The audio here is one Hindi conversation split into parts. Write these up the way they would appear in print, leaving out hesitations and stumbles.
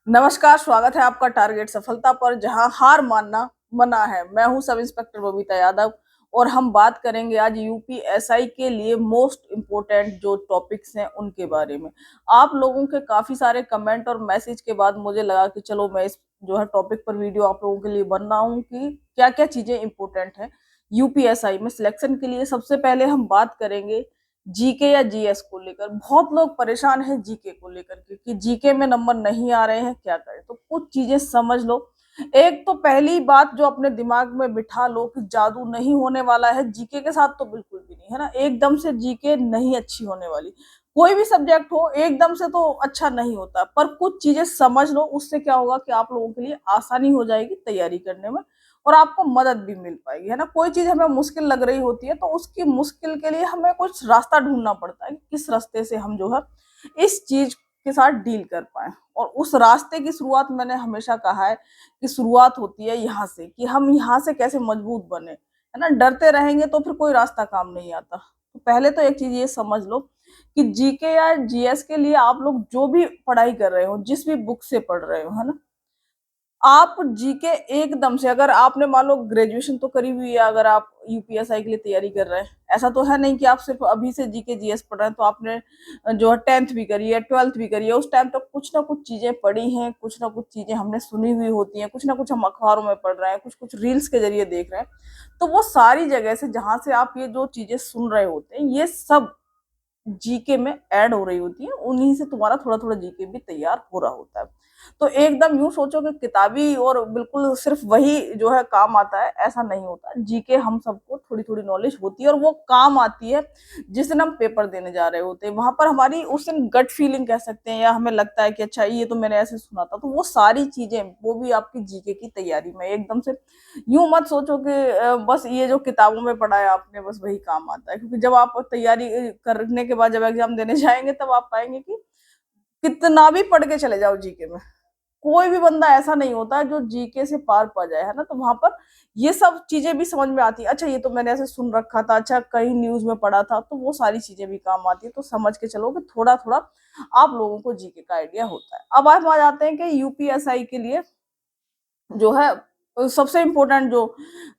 नमस्कार, स्वागत है आपका टारगेट सफलता पर, जहां हार मानना मना है। मैं हूं सब इंस्पेक्टर बबीता यादव और हम बात करेंगे आज यूपीएसआई के लिए मोस्ट इम्पोर्टेंट जो टॉपिक्स हैं उनके बारे में। आप लोगों के काफी सारे कमेंट और मैसेज के बाद मुझे लगा कि चलो मैं इस जो है टॉपिक पर वीडियो आप लोगों के लिए बन रहा हूँ कि क्या क्या चीजें इंपॉर्टेंट है यूपीएसआई में सिलेक्शन के लिए। सबसे पहले हम बात करेंगे जीके या जीएस को लेकर। बहुत लोग परेशान हैं जीके को लेकर के कि जीके में नंबर नहीं आ रहे हैं, क्या करें। तो कुछ चीजें समझ लो। एक तो पहली बात जो अपने दिमाग में बिठा लो कि जादू नहीं होने वाला है जीके के साथ, तो बिल्कुल भी नहीं है ना। एकदम से जीके नहीं अच्छी होने वाली। कोई भी सब्जेक्ट हो एकदम से तो अच्छा नहीं होता, पर कुछ चीजें समझ लो, उससे क्या होगा कि आप लोगों के लिए आसानी हो जाएगी तैयारी करने में और आपको मदद भी मिल पाएगी, है ना। कोई चीज हमें मुश्किल लग रही होती है तो उसकी मुश्किल के लिए हमें कुछ रास्ता ढूंढना पड़ता है कि किस रास्ते से हम जो है इस चीज के साथ डील कर पाए। और उस रास्ते की शुरुआत मैंने हमेशा कहा है कि शुरुआत होती है यहाँ से, कि हम यहाँ से कैसे मजबूत बने, है ना। डरते रहेंगे तो फिर कोई रास्ता काम नहीं आता। तो पहले तो एक चीज ये समझ लो कि जीके या जीएस के लिए आप लोग जो भी पढ़ाई कर रहे हो, जिस भी बुक से पढ़ रहे हो, है ना, आप जीके एकदम से, अगर आपने मान लो ग्रेजुएशन तो करी हुई है, अगर आप यूपीएसआई के लिए तैयारी कर रहे हैं, ऐसा तो है नहीं कि आप सिर्फ अभी से जीके जीएस पढ़ रहे हैं। तो आपने जो है 10th भी करी है, 12th भी करी है, उस टाइम तक कुछ ना कुछ चीजें पढ़ी हैं, कुछ ना कुछ चीजें हमने सुनी हुई होती हैं, कुछ ना कुछ हम अखबारों में पढ़ रहे हैं, कुछ कुछ रील्स के जरिए देख रहे हैं। तो वो सारी जगह से जहां से आप ये जो चीजें सुन रहे होते हैं, ये सब जीके में ऐड हो रही होती है, उन्हीं से तुम्हारा थोड़ा थोड़ा जीके भी तैयार हो रहा होता है। तो एकदम यूं सोचो कि किताबी और बिल्कुल सिर्फ वही जो है काम आता है, ऐसा नहीं होता। जीके हम सबको थोड़ी थोड़ी नॉलेज होती है और वो काम आती है जिस दिन हम पेपर देने जा रहे होते हैं। वहां पर हमारी उस दिन गट फीलिंग कह सकते हैं, या हमें लगता है कि अच्छा ये तो मैंने ऐसे सुना था। तो वो सारी चीजें वो भी आपकी जीके की तैयारी में एकदम से यूं मत सोचो कि बस ये जो किताबों में पढ़ा है आपने बस वही काम आता है। क्योंकि जब आप तैयारी करने के बाद जब एग्जाम देने जाएंगे तब आप पाएंगे कि कितना भी पढ़ के चले जाओ जीके में, कोई भी बंदा ऐसा नहीं होता जो जीके से पार पा जाए, है ना। तो वहां पर ये सब चीजें भी समझ में आती है। अच्छा ये तो मैंने ऐसे सुन रखा था, अच्छा कहीं न्यूज में पढ़ा था, तो वो सारी चीजें भी काम आती है। तो समझ के चलो कि थोड़ा थोड़ा आप लोगों को जीके का आइडिया होता है। अब हम आ जाते हैं कि यूपीएसआई के लिए जो है सबसे इम्पोर्टेंट जो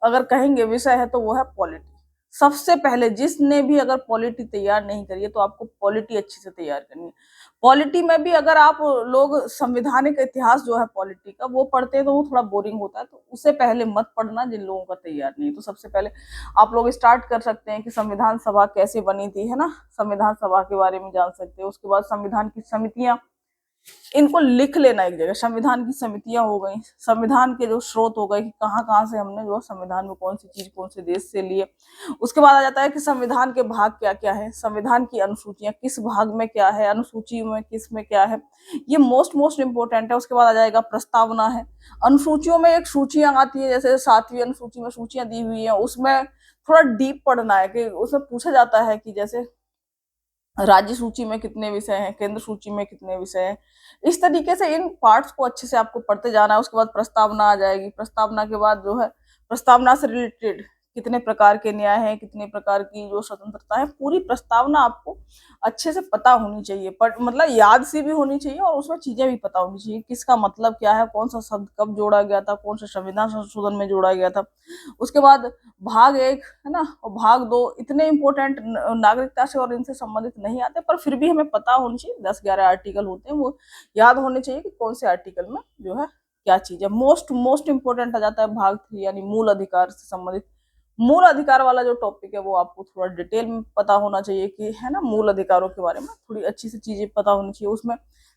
अगर कहेंगे विषय है तो वो है पॉलिटी। सबसे पहले जिसने भी अगर पॉलिटी तैयार नहीं करी है तो आपको पॉलिटी अच्छे से तैयार करनी है। पॉलिटी में भी अगर आप लोग संवैधानिक इतिहास जो है पॉलिटी का वो पढ़ते हैं तो वो थोड़ा बोरिंग होता है, तो उसे पहले मत पढ़ना जिन लोगों का तैयार नहीं है। तो सबसे पहले आप लोग स्टार्ट कर सकते हैं कि संविधान सभा कैसे बनी थी, है ना, संविधान सभा के बारे में जान सकते हैं। उसके बाद संविधान की समितियां, इनको लिख लेना एक जगह। संविधान की समितियां हो गई, संविधान के जो स्रोत हो गए कि कहाँ कहाँ से हमने जो संविधान में कौन सी चीज कौन से देश से लिए। उसके बाद आ जाता है कि संविधान के भाग क्या क्या है, संविधान की अनुसूचियां किस भाग में क्या है, अनुसूची में किस में क्या है, ये मोस्ट मोस्ट इंपोर्टेंट है। उसके बाद आ जाएगा प्रस्तावना है। अनुसूचियों में एक सूचियां आती है, जैसे 7वीं अनुसूची में सूचियां दी हुई है, उसमें थोड़ा डीप पढ़ना है कि उसमें पूछा जाता है कि जैसे राज्य सूची में कितने विषय हैं, केंद्र सूची में कितने विषय हैं। इस तरीके से इन पार्ट्स को अच्छे से आपको पढ़ते जाना है। उसके बाद प्रस्तावना आ जाएगी। प्रस्तावना के बाद जो है प्रस्तावना से रिलेटेड कितने प्रकार के न्याय हैं, कितने प्रकार की जो स्वतंत्रता है, पूरी प्रस्तावना आपको अच्छे से पता होनी चाहिए। पर मतलब याद सी भी होनी चाहिए और उसमें चीजें भी पता होनी चाहिए, किसका मतलब क्या है, कौन सा शब्द कब जोड़ा गया था, कौन सा संविधान संशोधन में जोड़ा गया था। उसके बाद भाग एक, है ना, और भाग दो इतने इंपॉर्टेंट नागरिकता से और इनसे संबंधित नहीं आते, पर फिर भी हमें पता होनी चाहिए। 10-11 आर्टिकल होते हैं, वो याद होने चाहिए कि कौन से आर्टिकल में जो है क्या चीज है। मोस्ट मोस्ट इंपॉर्टेंट आ जाता है भाग 3 यानी मूल अधिकार से संबंधित। मूल अधिकार वाला जो टॉपिक है वो आपको थोड़ा डिटेल में पता होना चाहिए कि, है ना, मूल अधिकारों के बारे में थोड़ी अच्छी सी चीजें पता होनी चाहिए। उसमें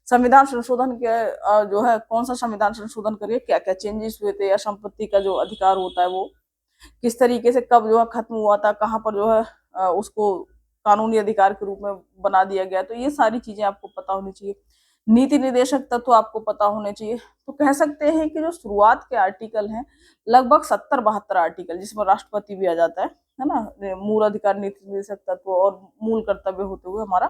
संविधान संशोधन के जो है कौन सा संविधान संशोधन करिए, क्या क्या चेंजेस हुए थे, या संपत्ति का जो अधिकार होता है वो किस तरीके से कब जो है खत्म हुआ था, कहाँ पर जो है उसको कानूनी अधिकार के रूप में बना दिया गया। तो ये सारी चीजें आपको पता होनी चाहिए। नीति निर्देशक तत्व आपको पता होने चाहिए। तो कह सकते हैं कि जो शुरुआत के आर्टिकल हैं लगभग 70-72 आर्टिकल, जिसमें राष्ट्रपति भी आ जाता है ना, मूल अधिकार, नीति निर्देशक तत्व और मूल कर्तव्य होते हुए हमारा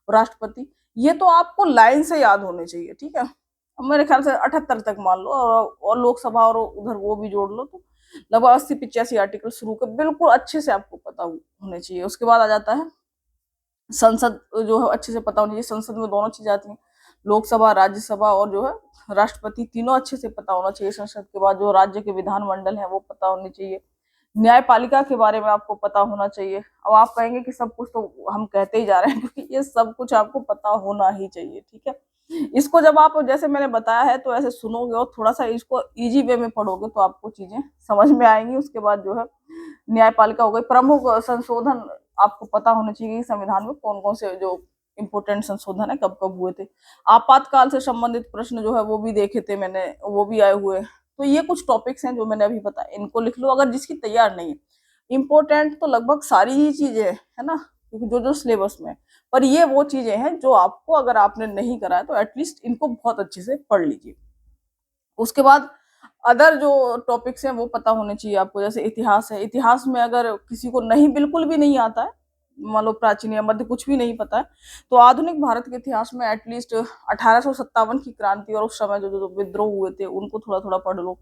राष्ट्रपति, ये तो आपको लाइन से याद होने चाहिए, ठीक है। अब मेरे ख्याल से 78 तक मान लो, और लोकसभा और उधर वो भी जोड़ लो, तो लगभग 80-85 आर्टिकल शुरू कर बिल्कुल अच्छे से आपको पता होने चाहिए। उसके बाद आ जाता है संसद, जो है अच्छे से पता होनी चाहिए। संसद में दोनों चीज आती हैं, लोकसभा, राज्यसभा और जो है राष्ट्रपति, तीनों अच्छे से पता होना चाहिए। संसद के बाद जो राज्य के विधानमंडल है वो पता होने चाहिए। न्यायपालिका के बारे में आपको पता होना चाहिए। अब आप कहेंगे कि सब कुछ तो हम कहते ही जा रहे हैं, क्योंकि ये सब कुछ आपको पता होना ही चाहिए, ठीक है। इसको जब आप जैसे मैंने बताया है तो ऐसे सुनोगे और थोड़ा सा इसको इजी वे में पढ़ोगे तो आपको चीजें समझ में आएंगी। उसके बाद जो है न्यायपालिका हो गई। प्रमुख संशोधन आपको पता होना चाहिए कि संविधान में कौन कौन से जो इम्पोर्टेंट संशोधन है कब कब हुए थे। आपातकाल से संबंधित प्रश्न जो है वो भी देखे थे मैंने, वो भी आए हुए। तो ये कुछ टॉपिक्स हैं जो मैंने अभी बताया, इनको लिख लो अगर जिसकी तैयार नहीं है। इम्पोर्टेंट तो लगभग सारी ही चीजें है ना, क्योंकि जो जो सिलेबस में, पर ये वो चीजें हैं जो आपको अगर आपने नहीं करा है तो एटलीस्ट इनको बहुत अच्छे से पढ़ लीजिए। उसके बाद अदर जो टॉपिक्स हैं वो पता होने चाहिए आपको। जैसे इतिहास है, इतिहास में अगर किसी को नहीं, बिल्कुल भी नहीं आता है, मान लो प्राचीन या मध्य कुछ भी नहीं पता है, तो आधुनिक भारत के इतिहास में एटलीस्ट 1857 की क्रांति और उस समय जो जो विद्रोह हुए थे उनको थोड़ा थोड़ा पढ़ लो।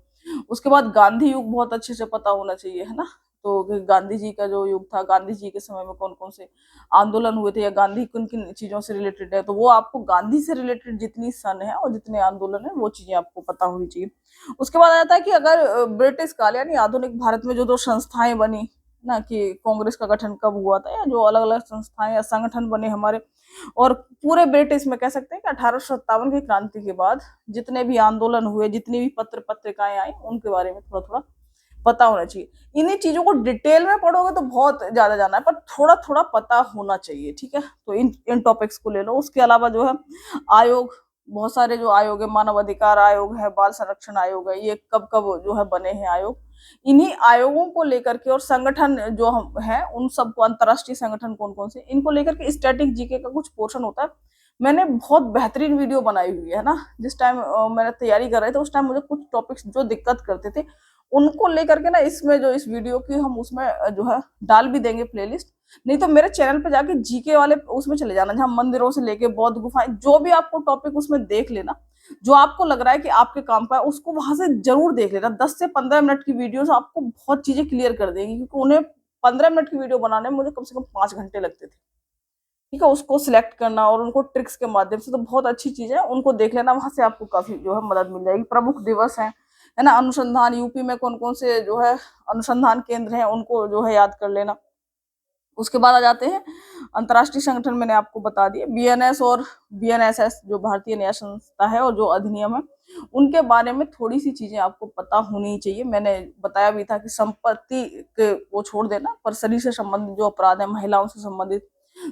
उसके बाद गांधी युग बहुत अच्छे से पता होना चाहिए, है ना। तो गांधी जी का जो युग था, गांधी जी के समय में कौन कौन से आंदोलन हुए थे या गांधी किन किन चीजों से रिलेटेड है, तो वो आपको गांधी से रिलेटेड जितनी सन है और जितने आंदोलन है वो चीजें आपको पता होनी चाहिए। उसके बाद आता है कि अगर ब्रिटिश काल यानी आधुनिक भारत में जो जो संस्थाएं बनी ना, कि कांग्रेस का गठन कब हुआ था, या जो अलग अलग संस्थाएं या संगठन बने हमारे, और पूरे ब्रिटिश में कह सकते हैं कि 1857 की क्रांति के बाद जितने भी आंदोलन हुए, जितनी भी पत्र पत्रिकाएं आई, उनके बारे में थोड़ा थोड़ा पता होना चाहिए। इन्हीं चीजों को डिटेल में पढ़ोगे तो बहुत ज्यादा जाना है, पर थोड़ा थोड़ा पता होना चाहिए, ठीक है। तो इन टॉपिक्स को ले लो। उसके अलावा जो है आयोग, बहुत सारे जो आयोग है, मानव अधिकार आयोग है, बाल संरक्षण आयोग है, ये कब कब जो है बने हैं आयोग। इन्हीं आयोगों को लेकर के, और संगठन जो हम है उन सबको, अंतरराष्ट्रीय संगठन कौन कौन से, इनको लेकर के स्टैटिक जीके का कुछ पोर्शन होता है। मैंने बहुत बेहतरीन वीडियो बनाई हुई है ना, जिस टाइम मैंने तैयारी कर रहे थे उस टाइम मुझे कुछ टॉपिक्स जो दिक्कत करते थे उनको लेकर के ना, इसमें जो इस वीडियो की हम उसमें जो है डाल भी देंगे प्लेलिस्ट। नहीं तो मेरे चैनल पे जाके जीके वाले उसमें चले जाना, जहाँ मंदिरों से लेके बौद्ध गुफाएं, जो भी आपको टॉपिक उसमें देख लेना, जो आपको लग रहा है कि आपके काम का है उसको वहां से जरूर देख लेना। 10 से 15 मिनट की वीडियो से आपको बहुत चीजें क्लियर कर देंगी, क्योंकि उन्हें 15 मिनट की वीडियो बनाने में मुझे कम से कम 5 घंटे लगते थे, ठीक है। उसको सिलेक्ट करना और उनको ट्रिक्स के माध्यम से, तो बहुत अच्छी चीज है, उनको देख लेना, वहां से आपको काफी जो है मदद मिल जाएगी। प्रमुख दिवस है ना, अनुसंधान, यूपी में कौन कौन से जो है अनुसंधान केंद्र हैं उनको जो है याद कर लेना। उसके बाद आ जाते हैं अंतर्राष्ट्रीय संगठन, मैंने आपको बता दिए। बीएनएस और बीएनएसएस जो भारतीय न्याय संस्था है, और जो अधिनियम है उनके बारे में थोड़ी सी चीजें आपको पता होनी चाहिए। मैंने बताया भी था कि संपत्ति के वो छोड़ देना, पर शरीर से संबंधित जो अपराध है, महिलाओं से संबंधित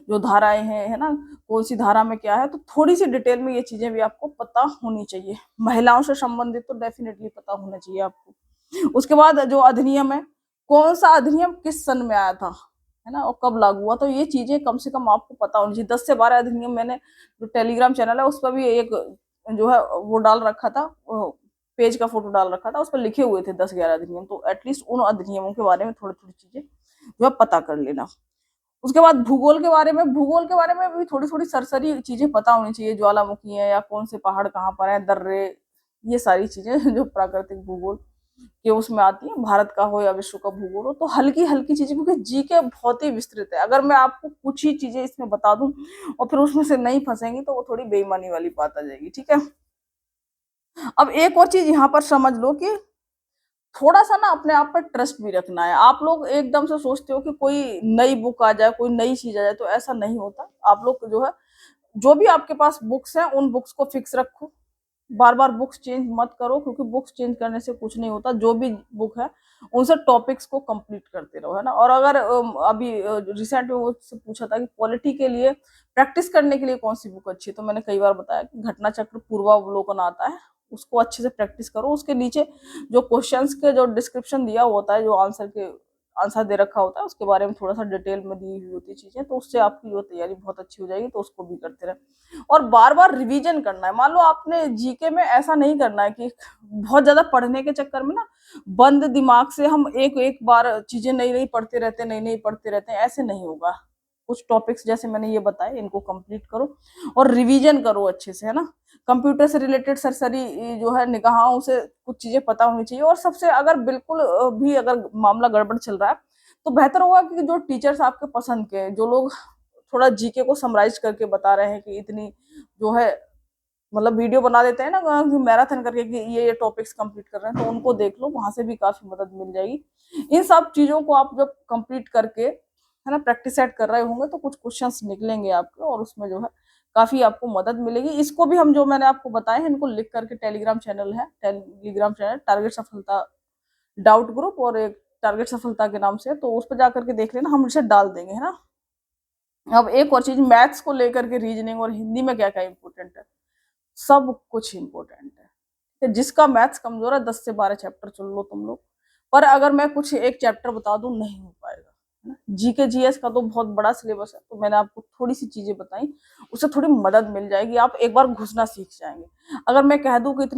जो धाराएं हैं, है ना, कौन सी धारा में क्या है, तो थोड़ी सी डिटेल में ये चीजें भी आपको पता होनी चाहिए। महिलाओं से संबंधित तो डेफिनेटली पता होना चाहिए आपको। उसके बाद जो अधिनियम है, कौन सा अधिनियम किस सन में आया था, है ना, और कब लागू हुआ, तो ये चीजें कम से कम आपको पता होनी चाहिए। 10 से 12 अधिनियम मैंने जो टेलीग्राम चैनल है उस पर भी एक जो है वो डाल रखा था, पेज का फोटो डाल रखा था, उस पर लिखे हुए थे 10-11 अधिनियम। तो एटलीस्ट उन अधिनियमों के बारे में थोड़ी थोड़ी चीजें जो है पता कर लेना। उसके बाद भूगोल के बारे में, भूगोल के बारे में भी थोड़ी थोड़ी सरसरी चीजें पता होनी चाहिए। ज्वालामुखी है या कौन से पहाड़ कहाँ पर है, दर्रे, ये सारी चीजें जो प्राकृतिक भूगोल के उसमें आती है, भारत का हो या विश्व का भूगोल हो, तो हल्की हल्की चीजें, क्योंकि जीके बहुत ही विस्तृत है। अगर मैं आपको कुछ ही चीजें इसमें बता दूं और फिर उसमें से नहीं फंसेंगी तो वो थोड़ी बेईमानी वाली बात आ जाएगी, ठीक है। अब एक और चीज यहाँ पर समझ लो कि थोड़ा सा ना अपने आप पर ट्रस्ट भी रखना है। आप लोग एकदम से सोचते हो कि कोई नई बुक आ जाए, कोई नई चीज आ जाए, तो ऐसा नहीं होता। आप लोग जो है, जो भी आपके पास बुक्स हैं उन बुक्स को फिक्स रखो, बार बार बुक्स चेंज मत करो, क्योंकि बुक्स चेंज करने से कुछ नहीं होता। जो भी बुक है उनसे टॉपिक्स को कंप्लीट करते रहो, है ना। और अगर अभी रिसेंट में मुझसे पूछा था कि पॉलिटी के लिए प्रैक्टिस करने के लिए कौन सी बुक अच्छी है, तो मैंने कई बार बताया कि घटना चक्र पूर्वावलोकन आता है, उसको अच्छे से प्रैक्टिस करो। उसके नीचे जो क्वेश्चंस के जो डिस्क्रिप्शन दिया होता है, जो आंसर दे रखा होता है, उसके बारे में थोड़ा सा डिटेल में दी हुई होती है चीजें, तो उससे आपकी जो तैयारी बहुत अच्छी हो जाएगी। तो उसको भी करते रहे और बार बार रिवीजन करना है। मान लो आपने जीके में ऐसा नहीं करना है कि बहुत ज्यादा पढ़ने के चक्कर में ना बंद दिमाग से हम एक एक बार चीजें नई नई पढ़ते रहते, नई नई पढ़ते रहते हैं, ऐसे नहीं होगा। कुछ टॉपिक्स जैसे मैंने ये बताए इनको कंप्लीट करो और रिवीजन करो अच्छे से, है ना। कंप्यूटर से रिलेटेड सरसरी जो है निगाहों से कुछ चीजें पता होनी चाहिए। और सबसे अगर बिल्कुल भी अगर मामला गड़बड़ चल रहा है तो बेहतर होगा कि जो टीचर्स आपके पसंद के, जो लोग थोड़ा जीके को समराइज करके बता रहे हैं कि इतनी जो है मतलब वीडियो बना देते हैं ना मैराथन करके कि ये टॉपिक्स कंप्लीट कर रहे हैं, तो उनको देख लो, वहां से भी काफी मदद मिल जाएगी। इन सब चीजों को आप जब कंप्लीट करके है ना प्रैक्टिस सेट कर रहे होंगे तो कुछ क्वेश्चंस निकलेंगे आपके, और उसमें जो है काफी आपको मदद मिलेगी। इसको भी हम जो मैंने आपको बताए हैं इनको लिख करके टेलीग्राम चैनल है, टेलीग्राम चैनल टारगेट सफलता डाउट ग्रुप और एक टारगेट सफलता के नाम से, तो उस पर जाकर के देख लेना, हम इसे डाल देंगे है ना। अब एक और चीज, मैथ्स को लेकर के रीजनिंग और हिंदी में क्या क्या इंपॉर्टेंट है, सब कुछ इंपॉर्टेंट है। कि जिसका मैथ्स कमजोर है 10 से 12 चैप्टर चुन लो तुम लोग, पर अगर मैं कुछ एक चैप्टर बता दूं नहीं हो पाएगा, है ना। जीके जीएस का तो बहुत बड़ा सिलेबस है, तो मैंने आपको थोड़ी सी चीजें बताई, उससे थोड़ी मदद मिल जाएगी, आप एक बार घुसना सीख जाएंगे। अगर मैं कह दूं कि इतनी